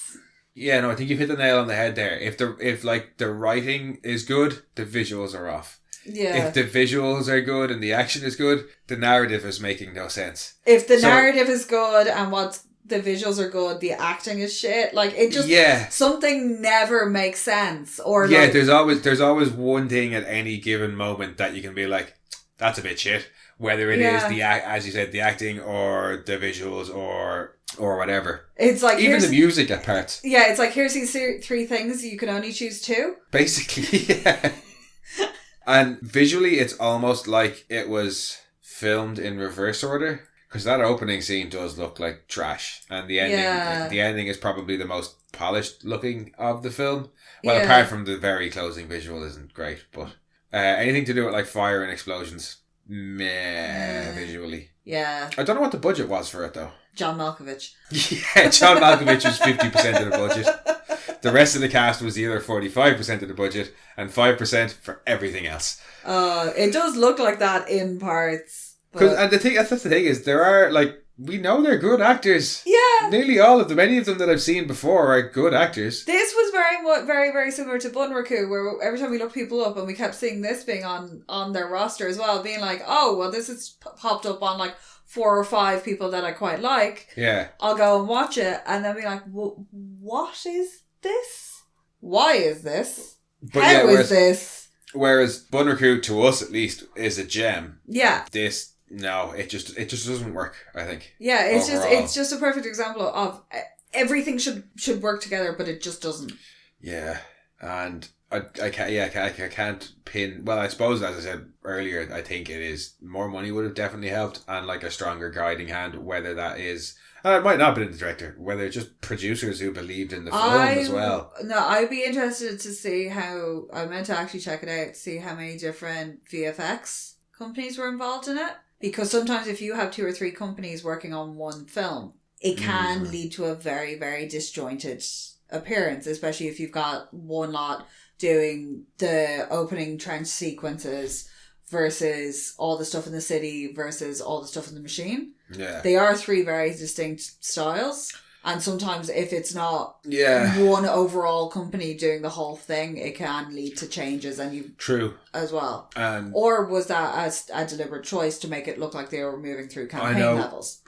Yeah, no, I think you've hit the nail on the head there. If the writing is good, the visuals are off. Yeah. If the visuals are good and the action is good, the narrative is making no sense. If the narrative is good and the visuals are good, the acting is shit. Like, it just... Yeah. Something never makes sense. Or yeah, there's always one thing at any given moment that you can be like, that's a bit shit. Whether it is as you said, the acting or the visuals or whatever. It's like... Even the music at parts. Yeah, it's like, here's these 3 things, you can only choose 2. Basically, yeah. And visually, it's almost like it was filmed in reverse order. Because that opening scene does look like trash. And the ending is probably the most polished looking of the film. Well, apart from the very closing visual isn't great. But anything to do with like fire and explosions, visually. Yeah. I don't know what the budget was for it though. John Malkovich. Yeah, John Malkovich was 50% of the budget. The rest of the cast was either 45% of the budget and 5% for everything else. It does look like that in parts. And that's the thing is, there are, like, we know they're good actors. Yeah. Nearly all of them. Any of them that I've seen before are good actors. This was very, very similar to Bunraku, where every time we looked people up and we kept seeing this being on their roster as well, being like, oh, well, this has popped up on, like, 4 or 5 people that I quite like. Yeah. I'll go and watch it, and then be like, what is this? Why is this? How is this? Whereas Bunraku, to us at least, is a gem. Yeah. No, it just doesn't work, I think. Yeah, it's just a perfect example of everything should work together, but it just doesn't. Yeah. And I can't pin. Well, I suppose, as I said earlier, I think it is more money would have definitely helped, and like a stronger guiding hand. Whether that is, it might not have been the director. Whether it's just producers who believed in the film as well. No, I'd be interested to see how. I meant to actually check it out to see how many different VFX companies were involved in it. Because sometimes if you have 2 or 3 companies working on one film, it can lead to a very, very disjointed appearance, especially if you've got one lot doing the opening trench sequences versus all the stuff in the city versus all the stuff in the machine. Yeah. They are 3 very distinct styles. And sometimes if it's not one overall company doing the whole thing, it can lead to changes True. As well. Or was that a deliberate choice to make it look like they were moving through campaign levels?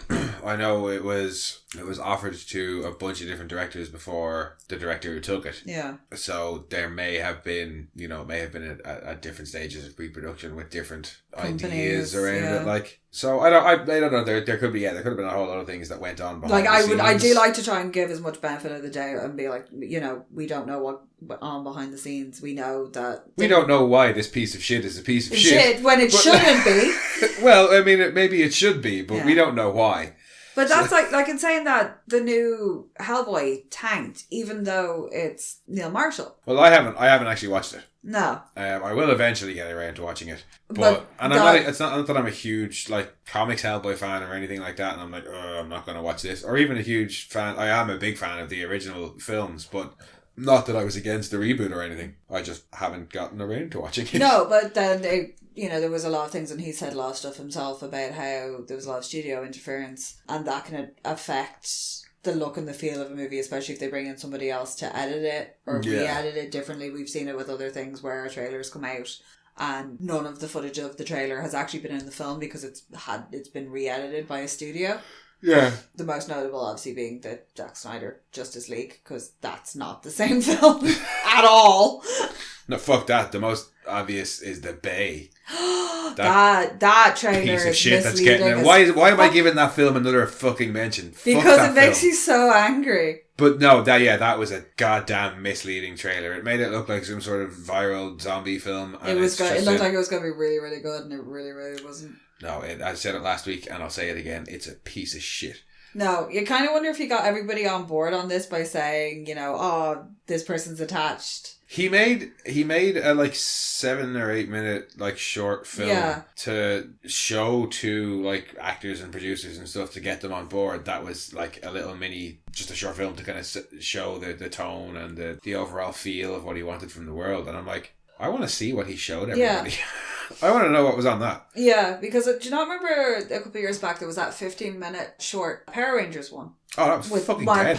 I know it was offered to a bunch of different directors before the director who took it. Yeah. So there may have been, at different stages of pre-production with different ideas around it. Like, so I don't know. There could be there could have been a whole lot of things that went on behind the scenes. I do like to try and give as much benefit of the doubt and be like, we don't know what went on behind the scenes. We know that we don't know why this piece of shit is a piece of shit when it shouldn't be. Well, I mean, maybe it should be, but we don't know why. But that's like in saying that the new Hellboy tanked, even though it's Neil Marshall. Well, I haven't actually watched it. No. I will eventually get around to watching it. But it's not that I'm a huge comics Hellboy fan or anything like that, and I'm like, oh, I'm not going to watch this. Or even a huge fan. I am a big fan of the original films, but not that I was against the reboot or anything. I just haven't gotten around to watching it. No, but then there was a lot of things, and he said a lot of stuff himself about how there was a lot of studio interference, and that can affect the look and the feel of a movie, especially if they bring in somebody else to edit it or re-edit it differently. We've seen it with other things where trailers come out and none of the footage of the trailer has actually been in the film because it's been re-edited by a studio. Yeah. The most notable obviously being the Zack Snyder Justice League, because that's not the same film at all. No, fuck that. The most obvious is The Bay. that trailer piece of is shit that's getting it. Why am I giving that film another fucking mention? Because it makes you so angry. But no, that was a goddamn misleading trailer. It made it look like some sort of viral zombie film. It looked like it was going to be really, really good, and it really, really wasn't. No, I said it last week, and I'll say it again. It's a piece of shit. No, you kind of wonder if he got everybody on board on this by saying, this person's attached. He made a 7 or 8 minute short film to show to actors and producers and stuff to get them on board. That was a little just a short film to kind of show the tone and the overall feel of what he wanted from the world. And I'm like, I want to see what he showed everybody. Yeah. I want to know what was on that. Yeah, because do you not remember a couple of years back there was that 15-minute short Power Rangers one? Oh, that was with fucking Mark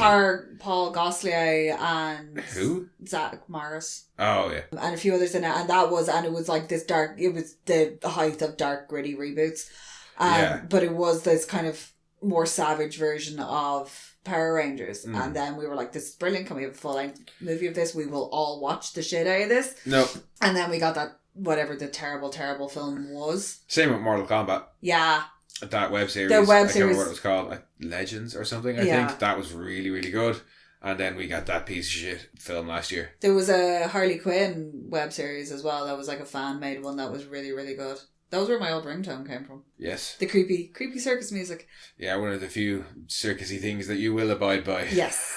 Paul Gosselaar and who? Zach Morris. Oh yeah, and a few others in it, and it was like this dark. It was the height of dark gritty reboots, but it was this kind of more savage version of Power Rangers, and then we were like, "This is brilliant! Can we have a full length movie of this? We will all watch the shit out of this." No, and then we got that whatever the terrible film was. Same with Mortal Kombat. Yeah. That web series. The web series. I can't remember what it was called. Legends or something, I think. That was really, really good. And then we got that piece of shit film last year. There was a Harley Quinn web series as well. That was a fan-made one that was really, really good. That was where my old ringtone came from. Yes. The creepy circus music. Yeah, one of the few circusy things that you will abide by. Yes.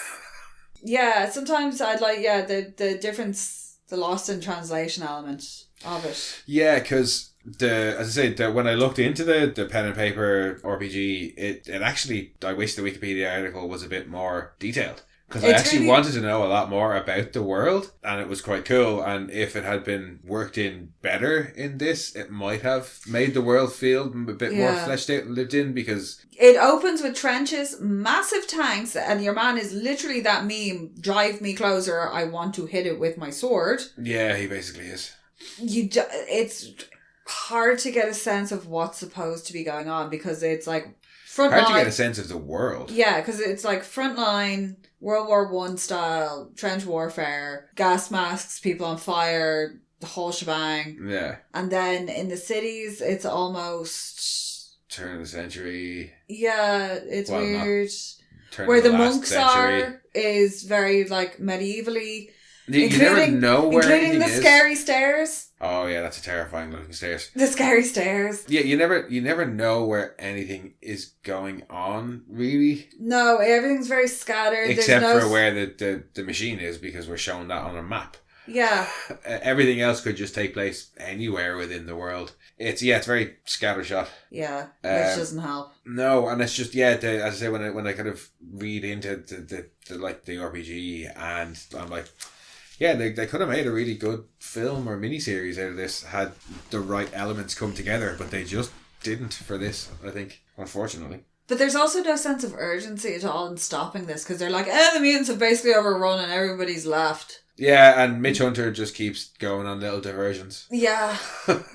Yeah, sometimes I'd the difference, the lost in translation element of it. Yeah, because as I say, when I looked into the pen and paper RPG, it actually, I wish the Wikipedia article was a bit more detailed. Because I actually wanted to know a lot more about the world, and it was quite cool. And if it had been worked in better in this, it might have made the world feel a bit more fleshed out and lived in, because it opens with trenches, massive tanks, and your man is literally that meme, drive me closer, I want to hit it with my sword. Yeah, he basically is. It's hard to get a sense of what's supposed to be going on, because it's frontline. Hard to get a sense of the world. Yeah, because it's frontline, World War I style, trench warfare, gas masks, people on fire, the whole shebang. Yeah. And then in the cities, it's almost turn of the century. Yeah, it's weird. Where the monks century. Are is very medievally. You never know where including the anything is. scary stairs. Oh yeah, that's a terrifying looking stairs. The scary stairs. Yeah, you never know where anything is going on, really. No, everything's very scattered. Except for where the machine is, because we're shown that on a map. Yeah. Everything else could just take place anywhere within the world. It's very scattershot. Yeah, which doesn't help. No, and it's just as I say, when I kind of read into the RPG, and I'm like, yeah, they could have made a really good film or miniseries out of this had the right elements come together, but they just didn't for this, I think, unfortunately. But there's also no sense of urgency at all in stopping this, because they're like, the mutants have basically overrun and everybody's left. Yeah, and Mitch Hunter just keeps going on little diversions. Yeah.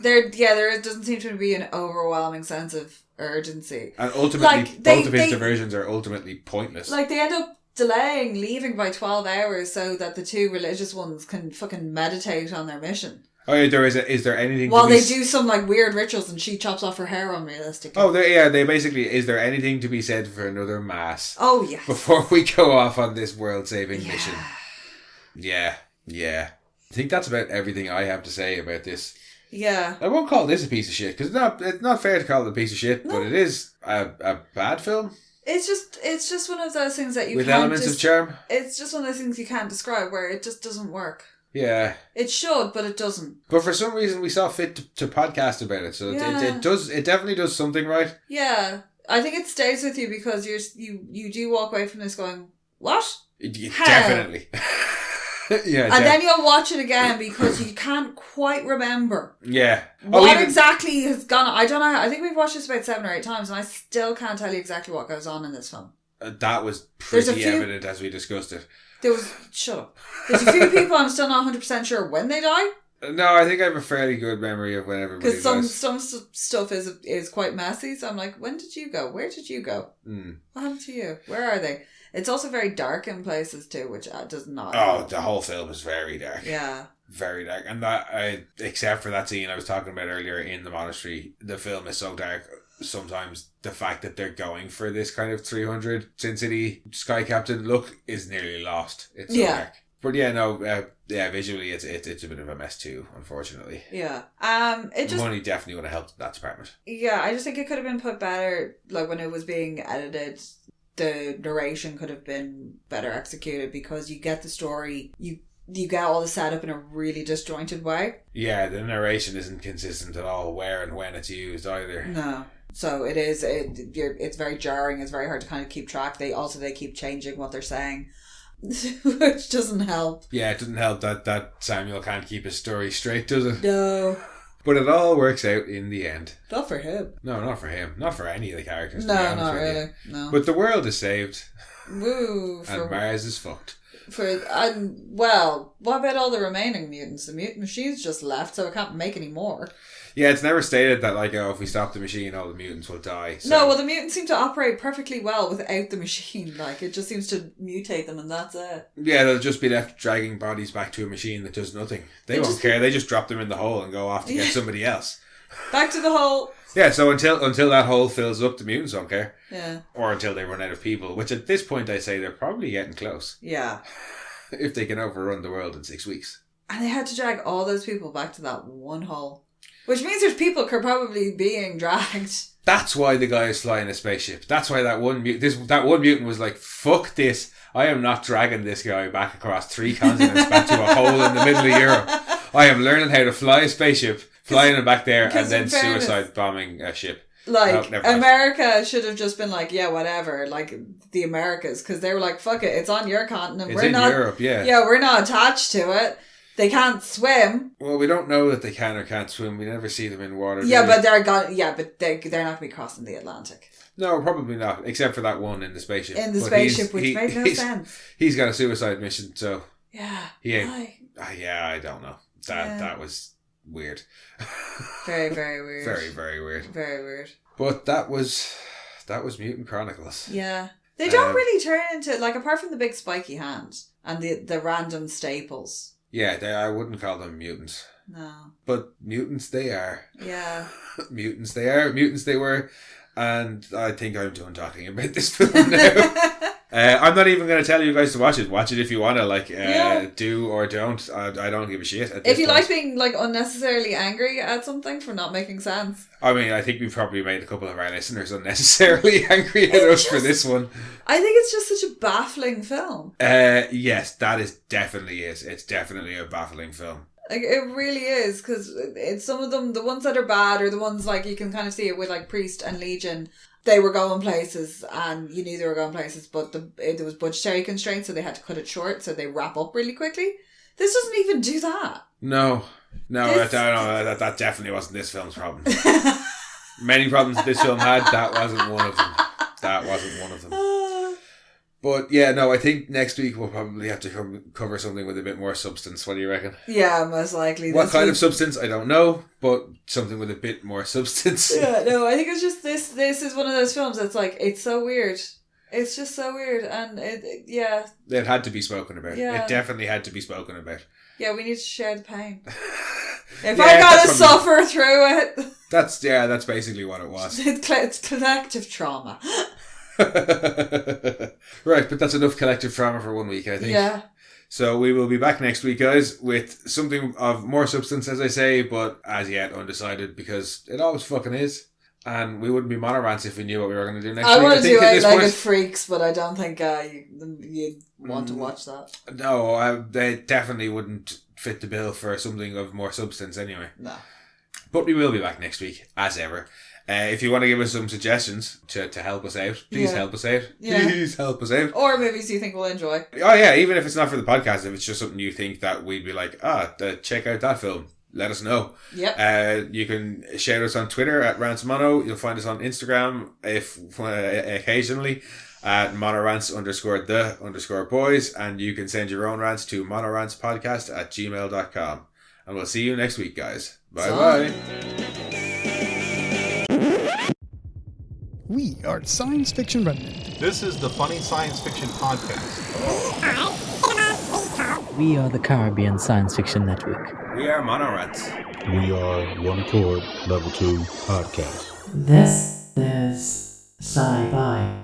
There doesn't seem to be an overwhelming sense of urgency. And ultimately, both of his diversions are ultimately pointless. Like, they end up leaving by 12 hours so that the two religious ones can fucking meditate on their mission. Oh yeah, is there anything while they do some like weird rituals and she chops off her hair unrealistically. Oh, they basically, is there anything to be said for another mass? Oh yes. Before we go off on this world-saving mission. Yeah. I think that's about everything I have to say about this. Yeah. I won't call this a piece of shit, because it's not fair to call it a piece of shit, but it is a bad film. It's just one of those things that you with can't elements of charm. It's just one of those things you can't describe, where it just doesn't work. Yeah. It should, but it doesn't. But for some reason we saw fit to podcast about it, so it definitely does something right. Yeah. I think it stays with you because you do walk away from this going, what? Definitely. Yeah, and then you'll watch it again because you can't quite remember. Yeah. What exactly has gone on. I don't know. I think we've watched this about 7 or 8 times and I still can't tell you exactly what goes on in this film. That was pretty evident as we discussed it. Shut up. There's a few people I'm still not 100% sure when they die. No, I think I have a fairly good memory of when everybody dies. Because some stuff is quite messy, so I'm like, when did you go? Where did you go? What happened to you? Where are they? It's also very dark in places too, which does not help. The whole film is very dark. Yeah. Very dark. And that, except for that scene I was talking about earlier in the monastery, the film is so dark. Sometimes the fact that they're going for this kind of 300 Sin City Sky Captain look is nearly lost. It's so dark. But visually it's a bit of a mess too, unfortunately. Yeah. Money definitely would have helped that department. Yeah, I just think it could have been put better, like when it was being edited. The narration could have been better executed because you get the story, you get all the setup in a really disjointed way. Yeah, the narration isn't consistent at all where and when it's used either. No. So it's very jarring, it's very hard to kind of keep track. They keep changing what they're saying, which doesn't help. Yeah, it doesn't help that Samuel can't keep his story straight, does it? No. But it all works out in the end. Not for him. No, not for him. Not for any of the characters. No, not really. No. But the world is saved. Woo. And Mars is fucked. What about all the remaining mutants? The mutant machine's just left, so it can't make any more. Yeah, it's never stated that, if we stop the machine, all the mutants will die. So. No, well, the mutants seem to operate perfectly well without the machine. It just seems to mutate them and that's it. Yeah, they'll just be left dragging bodies back to a machine that does nothing. They won't care. They just drop them in the hole and go off to get somebody else. Back to the hole. Yeah, so until that hole fills up, the mutants don't care. Yeah. Or until they run out of people, which at this point I say they're probably getting close. Yeah. If they can overrun the world in 6 weeks. And they had to drag all those people back to that one hole. Which means there's people probably being dragged. That's why the guy is flying a spaceship. That's why that one mutant was like, fuck this. I am not dragging this guy back across 3 continents back to a hole in the middle of Europe. I am learning how to fly a spaceship, flying it back there, and then suicide bombing a ship. America should have just been like, yeah, whatever, the Americas, because they were like, fuck it, it's on your continent. It's in Europe, yeah. Yeah, we're not attached to it. They can't swim. Well, we don't know that they can or can't swim. We never see them in water. Yeah, but they're not going to be crossing the Atlantic. No, probably not, except for that one in the spaceship. Which made no sense. He's got a suicide mission, so... Yeah. He ain't... I don't know. That was weird. Very, very weird. Very, very weird. Very weird. But that was Mutant Chronicles. Yeah. They don't really turn into, apart from the big spiky hand and the random staples... Yeah, I wouldn't call them mutants. No. But mutants they are. Yeah. Mutants they are. Mutants they were. And I think I'm done talking about this film now. I'm not even going to tell you guys to watch it. Watch it if you want to, do or don't. I don't give a shit. If you like being unnecessarily angry at something for not making sense. I mean, I think we've probably made a couple of our listeners unnecessarily angry at us for this one. I think it's just such a baffling film. Yes, that is definitely is. It's definitely a baffling film. Like, it really is, because it's some of them, the ones that are bad are the ones you can kind of see it with Priest and Legion. They were going places and you knew they were going places, but there was budgetary constraints, so they had to cut it short, so they wrap up really quickly. This doesn't even do that. No, that definitely wasn't this film's problem. Many problems this film had, that wasn't one of them. But yeah, no, I think next week we'll probably have to cover something with a bit more substance. What do you reckon? Yeah, most likely. What kind of substance? I don't know, but something with a bit more substance. Yeah, no, I think it's just this is one of those films that's it's so weird. It's just so weird, and it had to be spoken about. Yeah. It definitely had to be spoken about. Yeah, we need to share the pain. If I gotta suffer through it. That's basically what it was. It's collective trauma. Right, but that's enough collective trauma for 1 week, I think. Yeah. So we will be back next week, guys, with something of more substance, as I say, but as yet undecided, because it always fucking is. And we wouldn't be monorants if we knew what we were going to do next week. I want to do Eight-Legged Freaks, but I don't think you'd want to watch that. No, they definitely wouldn't fit the bill for something of more substance anyway. No. But we will be back next week, as ever. If you want to give us some suggestions to help us out, please help us out. Yeah. Please help us out. Or movies you think we'll enjoy. Oh yeah, even if it's not for the podcast, if it's just something you think that we'd be like, check out that film, let us know. Yep. You can share us on Twitter at rantsmono. You'll find us on Instagram occasionally at monorants_the_boys, and you can send your own rants to monorantspodcast@gmail.com. And we'll see you next week, guys. Bye bye. We are Science Fiction Remnant. This is the Funny Science Fiction Podcast. We are the Caribbean Science Fiction Network. We are Monorants. We are One Accord Level 2 Podcast. This is Sci-Fi.